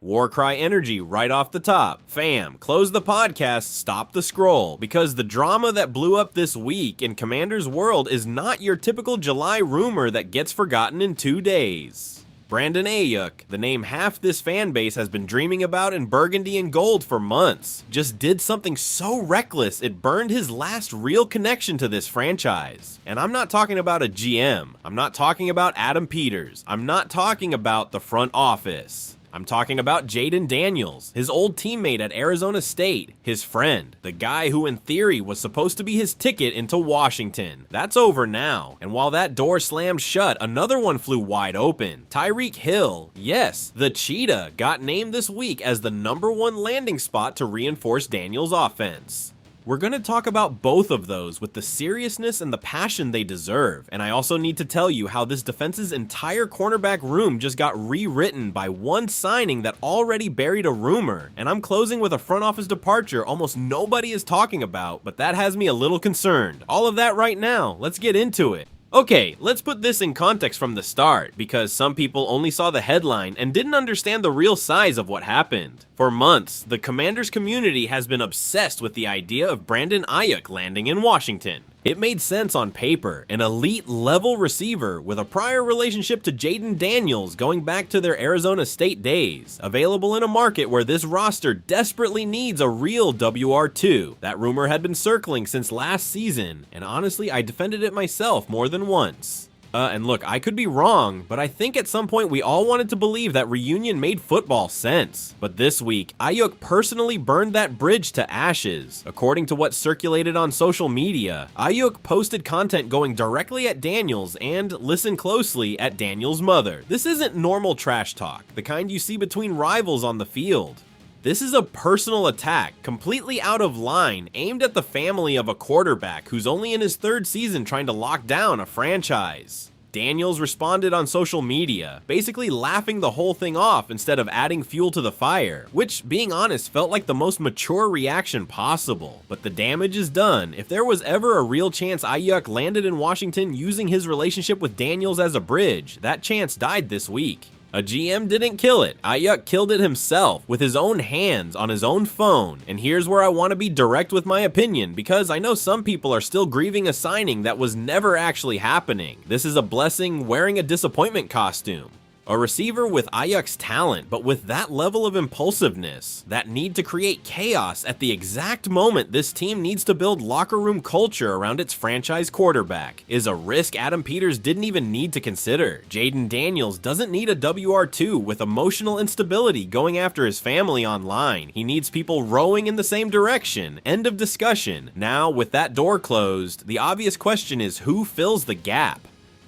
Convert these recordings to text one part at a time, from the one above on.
Warcry energy right off the top. Fam, close the podcast, stop the scroll, because the drama that blew up this week in Commander's world is not your typical July rumor that gets forgotten in 2 days. Brandon AIYUK, the name half this fan base has been dreaming about in burgundy and gold for months, just did something so reckless it burned his last real connection to this franchise. And I'm not talking about a GM, I'm not talking about Adam Peters, I'm not talking about the front office. I'm talking about Jaden Daniels, his old teammate at Arizona State, his friend, the guy who in theory was supposed to be his ticket into Washington. That's over now, and while that door slammed shut, another one flew wide open. TYREEK Hill, yes, the Cheetah, got named this week as the #1 landing spot to reinforce Daniels' offense. We're going to talk about both of those with the seriousness and the passion they deserve, and I also need to tell you how this defense's entire cornerback room just got rewritten by one signing that already buried a rumor, and I'm closing with a front office departure almost nobody is talking about, but that has me a little concerned. All of that right now, let's get into it. Okay, let's put this in context from the start, because some people only saw the headline and didn't understand the real size of what happened. For months, the Commanders community has been obsessed with the idea of Brandon AIYUK landing in Washington. It made sense on paper, an elite level receiver with a prior relationship to Jaden Daniels going back to their Arizona State days, available in a market where this roster desperately needs a real WR2. That rumor had been circling since last season, and honestly I defended it myself more than once. And look, I could be wrong, but I think at some point we all wanted to believe that reunion made football sense. But this week, AIYUK personally burned that bridge to ashes. According to what circulated on social media, AIYUK posted content going directly at Daniels and, listen closely, at Daniels' mother. This isn't normal trash talk, the kind you see between rivals on the field. This is a personal attack, completely out of line, aimed at the family of a quarterback who's only in his 3rd season trying to lock down a franchise. Daniels responded on social media, basically laughing the whole thing off instead of adding fuel to the fire, which, being honest, felt like the most mature reaction possible. But the damage is done. If there was ever a real chance AIYUK landed in Washington using his relationship with Daniels as a bridge, that chance died this week. A GM didn't kill it. AIYUK killed it himself with his own hands on his own phone. And here's where I want to be direct with my opinion, because I know some people are still grieving a signing that was never actually happening. This is a blessing wearing a disappointment costume. A receiver with AIYUK's talent, but with that level of impulsiveness, that need to create chaos at the exact moment this team needs to build locker room culture around its franchise quarterback, is a risk Adam Peters didn't even need to consider. Jaden Daniels doesn't need a WR2 with emotional instability going after his family online. He needs people rowing in the same direction. End of discussion. Now, with that door closed, the obvious question is who fills the gap?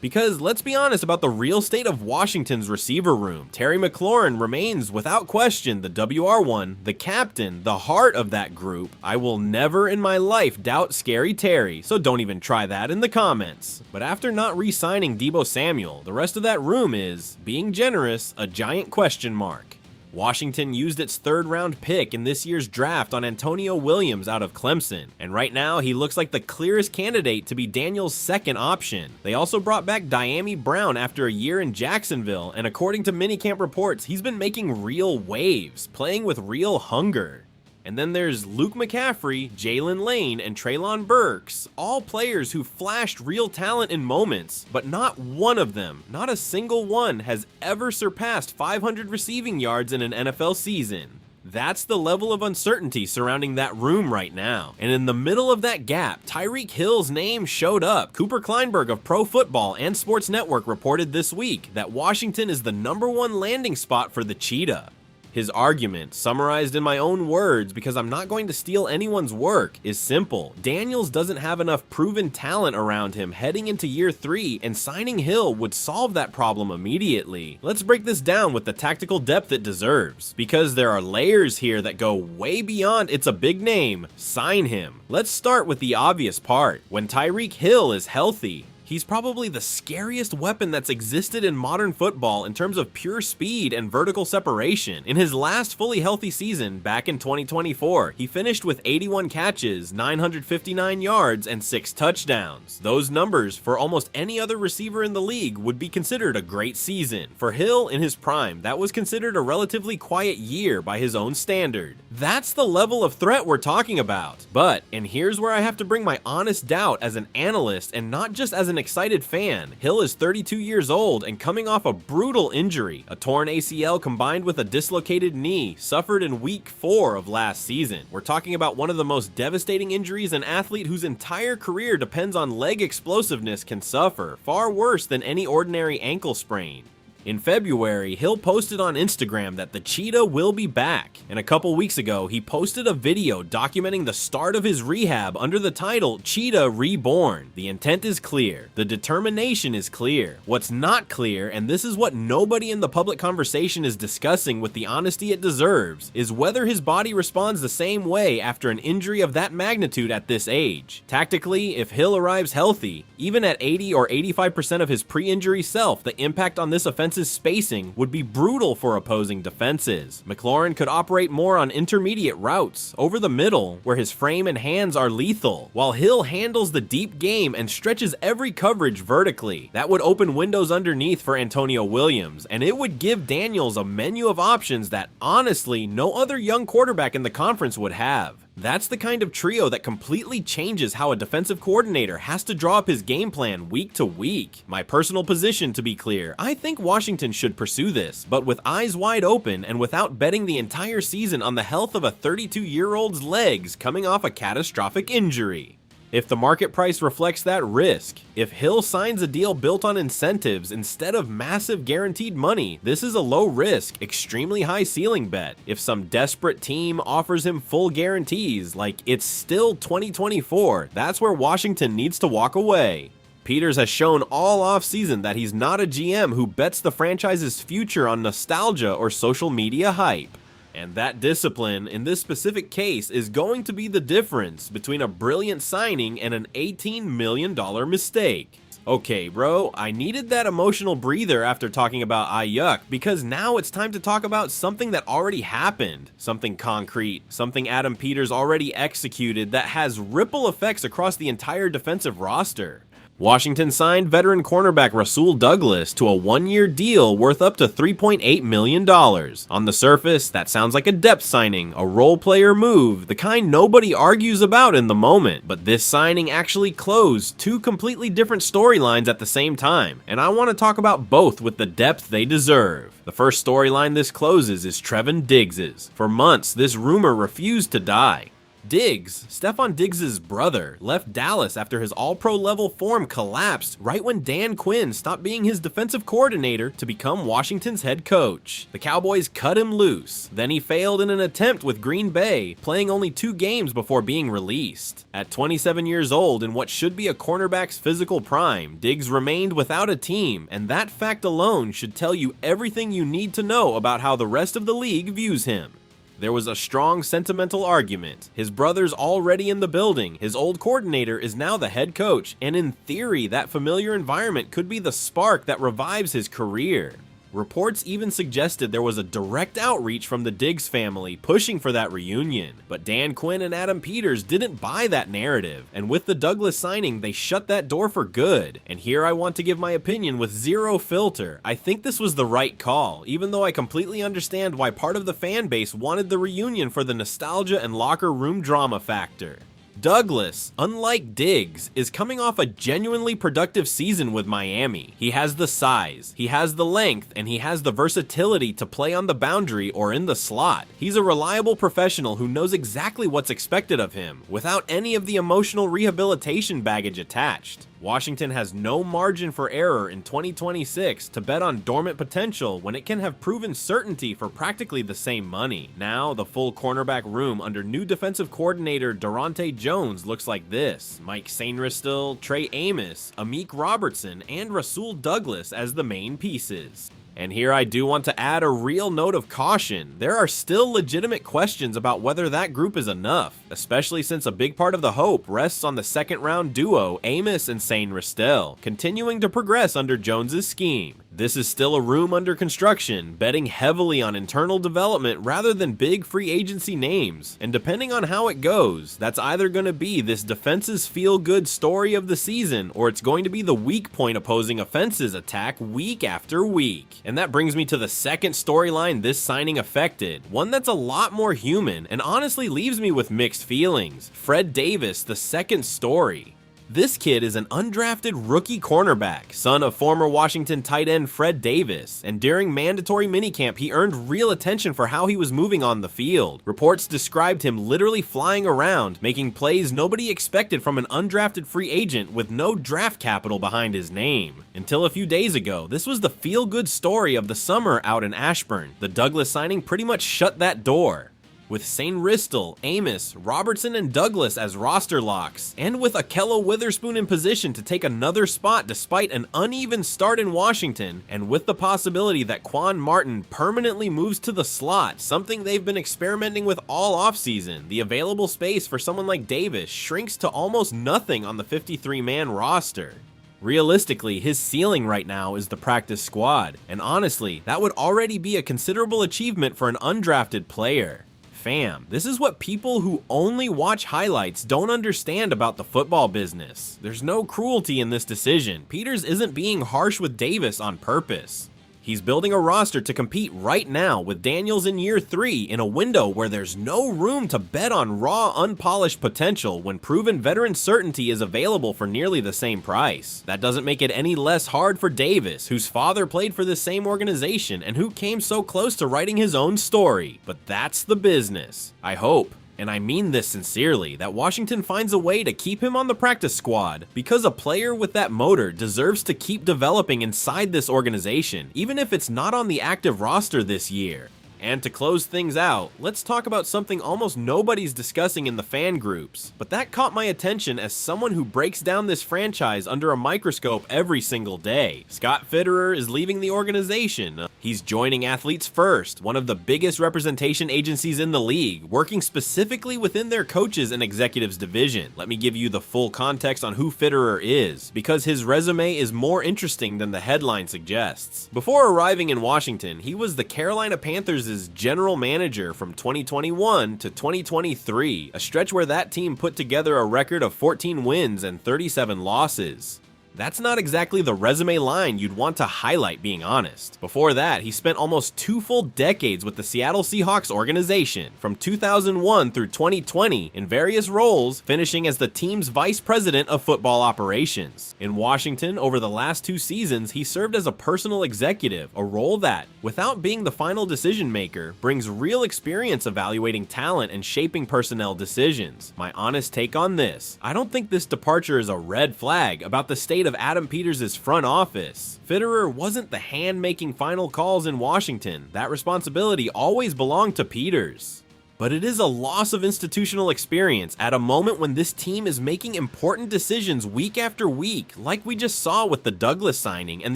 Because let's be honest about the real state of Washington's receiver room. Terry McLaurin remains without question the WR1, the captain, the heart of that group. I will never in my life doubt Scary Terry, so don't even try that in the comments. But after not re-signing Deebo Samuel, the rest of that room is, being generous, a giant question mark. Washington used its 3rd round pick in this year's draft on Antonio Williams out of Clemson, and right now he looks like the clearest candidate to be Daniels' 2nd option. They also brought back Dyami Brown after a year in Jacksonville, and according to minicamp reports, he's been making real waves, playing with real hunger. And then there's Luke McCaffrey, Jalen Lane, and Treylon Burks, all players who flashed real talent in moments, but not one of them, not a single one, has ever surpassed 500 receiving yards in an NFL season. That's the level of uncertainty surrounding that room right now. And in the middle of that gap, TYREEK Hill's name showed up. Cooper Kleinberg of Pro Football and Sports Network reported this week that Washington is the #1 landing spot for the Cheetah. His argument, summarized in my own words because I'm not going to steal anyone's work, is simple. Daniels doesn't have enough proven talent around him heading into year 3, and signing Hill would solve that problem immediately. Let's break this down with the tactical depth it deserves, because there are layers here that go way beyond it's a big name, sign him. Let's start with the obvious part. When TYREEK Hill is healthy, He's probably the scariest weapon that's existed in modern football in terms of pure speed and vertical separation. In his last fully healthy season, back in 2024, he finished with 81 catches, 959 yards, and 6 touchdowns. Those numbers, for almost any other receiver in the league, would be considered a great season. For Hill, in his prime, that was considered a relatively quiet year by his own standard. That's the level of threat we're talking about. But, and here's where I have to bring my honest doubt as an analyst and not just as an excited fan, Hill is 32 years old and coming off a brutal injury. A torn ACL combined with a dislocated knee suffered in week 4 of last season. We're talking about one of the most devastating injuries an athlete whose entire career depends on leg explosiveness can suffer, far worse than any ordinary ankle sprain. In February, Hill posted on Instagram that the cheetah will be back, and a couple weeks ago, he posted a video documenting the start of his rehab under the title Cheetah Reborn. The intent is clear. The determination is clear. What's not clear, and this is what nobody in the public conversation is discussing with the honesty it deserves, is whether his body responds the same way after an injury of that magnitude at this age. Tactically, if Hill arrives healthy, even at 80 or 85% of his pre-injury self, the impact on this offensive spacing would be brutal for opposing defenses. McLaurin could operate more on intermediate routes, over the middle, where his frame and hands are lethal, while Hill handles the deep game and stretches every coverage vertically. That would open windows underneath for Antonio Williams, and it would give Daniels a menu of options that, honestly, no other young quarterback in the conference would have. That's the kind of trio that completely changes how a defensive coordinator has to draw up his game plan week to week. My personal position, to be clear, I think Washington should pursue this, but with eyes wide open and without betting the entire season on the health of a 32-year-old's legs coming off a catastrophic injury. If the market price reflects that risk, if Hill signs a deal built on incentives instead of massive guaranteed money, this is a low risk, extremely high ceiling bet. If some desperate team offers him full guarantees, like it's still 2024, that's where Washington needs to walk away. Peters has shown all offseason that he's not a GM who bets the franchise's future on nostalgia or social media hype. And that discipline, in this specific case, is going to be the difference between a brilliant signing and an $18 million mistake. Okay, bro, I needed that emotional breather after talking about AIYUK, because now it's time to talk about something that already happened. Something concrete, something Adam Peters already executed that has ripple effects across the entire defensive roster. Washington signed veteran cornerback Rasul Douglas to a one-year deal worth up to $3.8 million. On the surface, that sounds like a depth signing, a role player move, the kind nobody argues about in the moment. But this signing actually closed two completely different storylines at the same time, and I want to talk about both with the depth they deserve. The first storyline this closes is Trevon Diggs's. For months, this rumor refused to die. Diggs, Stephon Diggs' brother, left Dallas after his all-pro level form collapsed right when Dan Quinn stopped being his defensive coordinator to become Washington's head coach. The Cowboys cut him loose. Then he failed in an attempt with Green Bay, playing only 2 games before being released. At 27 years old in what should be a cornerback's physical prime, Diggs remained without a team, and that fact alone should tell you everything you need to know about how the rest of the league views him. There was a strong sentimental argument. His brother's already in the building, his old coordinator is now the head coach, and in theory, that familiar environment could be the spark that revives his career. Reports even suggested there was a direct outreach from the Diggs family pushing for that reunion, but Dan Quinn and Adam Peters didn't buy that narrative, and with the Douglas signing, they shut that door for good. And here I want to give my opinion with zero filter. I think this was the right call, even though I completely understand why part of the fan base wanted the reunion for the nostalgia and locker room drama factor. Douglas, unlike Diggs, is coming off a genuinely productive season with Miami. He has the size, he has the length, and he has the versatility to play on the boundary or in the slot. He's a reliable professional who knows exactly what's expected of him, without any of the emotional rehabilitation baggage attached. Washington has no margin for error in 2026 to bet on dormant potential when it can have proven certainty for practically the same money. Now, the full cornerback room under new defensive coordinator Durante Jones looks like this: Mike Sainristil, Trey Amos, Amik Robertson, and Rasul Douglas as the main pieces. And here I do want to add a real note of caution. There are still legitimate questions about whether that group is enough, especially since a big part of the hope rests on the second round duo Amos and Sain Ristel, continuing to progress under Jones's scheme. This is still a room under construction, betting heavily on internal development rather than big free agency names. And depending on how it goes, that's either going to be this defense's feel-good story of the season, or it's going to be the weak point opposing offense's attack week after week. And that brings me to the second storyline this signing affected, one that's a lot more human and honestly leaves me with mixed feelings. Fred Davis, the second story. This kid is an undrafted rookie cornerback, son of former Washington tight end Fred Davis, and during mandatory minicamp he earned real attention for how he was moving on the field. Reports described him literally flying around, making plays nobody expected from an undrafted free agent with no draft capital behind his name. Until a few days ago, this was the feel-good story of the summer out in Ashburn. The Douglas signing pretty much shut that door. With Sain Ristel, Amos, Robertson, and Douglas as roster locks, and with Akello Witherspoon in position to take another spot despite an uneven start in Washington, and with the possibility that Quan Martin permanently moves to the slot, something they've been experimenting with all offseason, the available space for someone like Davis shrinks to almost nothing on the 53-man roster. Realistically, his ceiling right now is the practice squad, and honestly, that would already be a considerable achievement for an undrafted player. Fam, this is what people who only watch highlights don't understand about the football business. There's no cruelty in this decision. Peters isn't being harsh with Davis on purpose. He's building a roster to compete right now with Daniels in year 3 in a window where there's no room to bet on raw, unpolished potential when proven veteran certainty is available for nearly the same price. That doesn't make it any less hard for Davis, whose father played for the same organization and who came so close to writing his own story. But that's the business. I hope, and I mean this sincerely, that Washington finds a way to keep him on the practice squad, because a player with that motor deserves to keep developing inside this organization, even if it's not on the active roster this year. And to close things out, let's talk about something almost nobody's discussing in the fan groups, but that caught my attention as someone who breaks down this franchise under a microscope every single day. Scott Fitterer is leaving the organization. He's joining Athletes First, one of the biggest representation agencies in the league, working specifically within their coaches and executives division. Let me give you the full context on who Fitterer is, because his resume is more interesting than the headline suggests. Before arriving in Washington, he was the Carolina Panthers' general manager from 2021 to 2023, a stretch where that team put together a record of 14 wins and 37 losses. That's not exactly the resume line you'd want to highlight, being honest. Before that, he spent almost 2 full decades with the Seattle Seahawks organization, from 2001 through 2020, in various roles, finishing as the team's vice president of football operations. In Washington, over the last 2 seasons, he served as a personal executive, a role that, without being the final decision maker, brings real experience evaluating talent and shaping personnel decisions. My honest take on this: I don't think this departure is a red flag about the state of Adam Peters' front office. Fitterer wasn't the hand-making final calls in Washington. That responsibility always belonged to Peters. But it is a loss of institutional experience at a moment when this team is making important decisions week after week, like we just saw with the Douglas signing and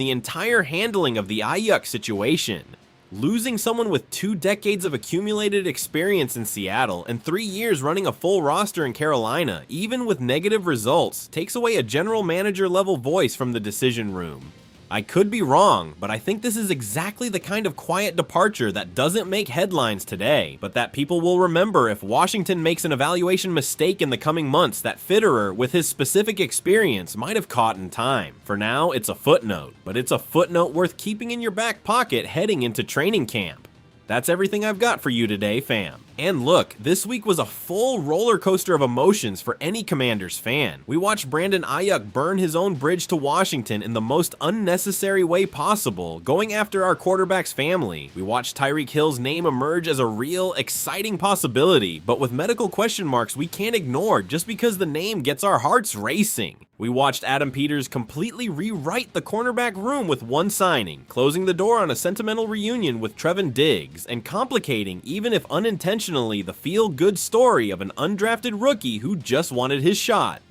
the entire handling of the IMPLODES situation. Losing someone with 2 decades of accumulated experience in Seattle and 3 years running a full roster in Carolina, even with negative results, takes away a general manager level voice from the decision room. I could be wrong, but I think this is exactly the kind of quiet departure that doesn't make headlines today, but that people will remember if Washington makes an evaluation mistake in the coming months that Fitterer, with his specific experience, might have caught in time. For now, it's a footnote, but it's a footnote worth keeping in your back pocket heading into training camp. That's everything I've got for you today, fam. And look, this week was a full roller coaster of emotions for any Commanders fan. We watched Brandon AIYUK burn his own bridge to Washington in the most unnecessary way possible, going after our quarterback's family. We watched Tyreek Hill's name emerge as a real, exciting possibility, but with medical question marks we can't ignore just because the name gets our hearts racing. We watched Adam Peters completely rewrite the cornerback room with one signing, closing the door on a sentimental reunion with Trevon Diggs, and complicating, even if unintentionally, the feel-good story of an undrafted rookie who just wanted his shot.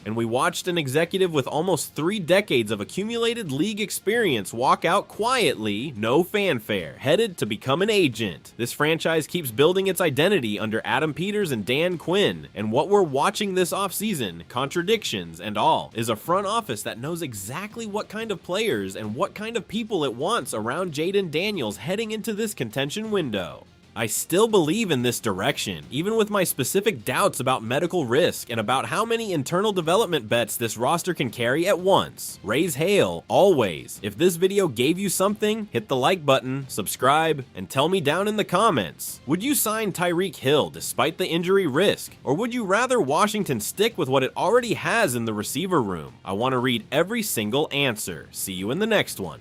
and we watched an executive with almost 3 decades of accumulated league experience walk out quietly, no fanfare, headed to become an agent. This franchise keeps building its identity under Adam Peters and Dan Quinn, and what we're watching this offseason, contradictions and all, is a front office that knows exactly what kind of players and what kind of people it wants around Jaden Daniels heading into this contention window. I still believe in this direction, even with my specific doubts about medical risk and about how many internal development bets this roster can carry at once. Raise hail, always. If this video gave you something, hit the like button, subscribe, and tell me down in the comments. Would you sign Tyreek Hill despite the injury risk? Or would you rather Washington stick with what it already has in the receiver room? I want to read every single answer. See you in the next one.